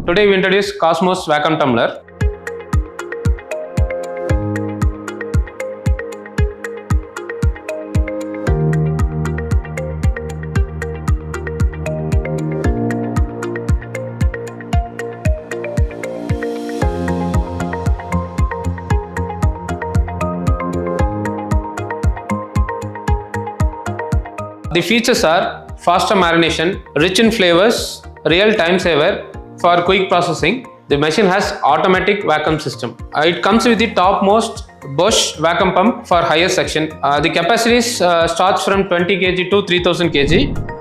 Today we introduce Cosmos Vacuum Tumbler. The features are faster marination, rich in flavors, real time saver for quick processing. The machine has automatic vacuum system. It comes with the topmost Bosch vacuum pump for higher section. The capacity starts from 20 kg to 3000 kg.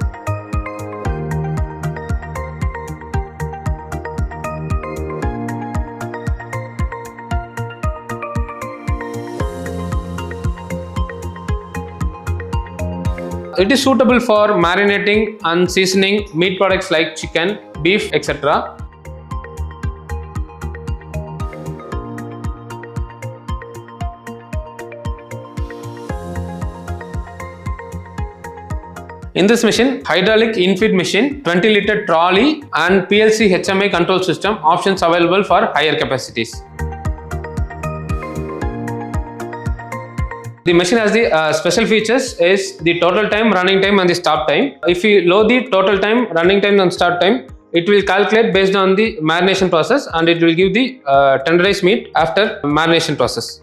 It is suitable for marinating and seasoning meat products like chicken, beef, etc. In this machine, hydraulic infeed machine, 20-liter trolley and PLC HMI control system options available for higher capacities. The machine has the special features is the total time, running time and the stop time. If you load the total time, running time and start time, it will calculate based on the marination process and it will give the tenderized meat after marination process.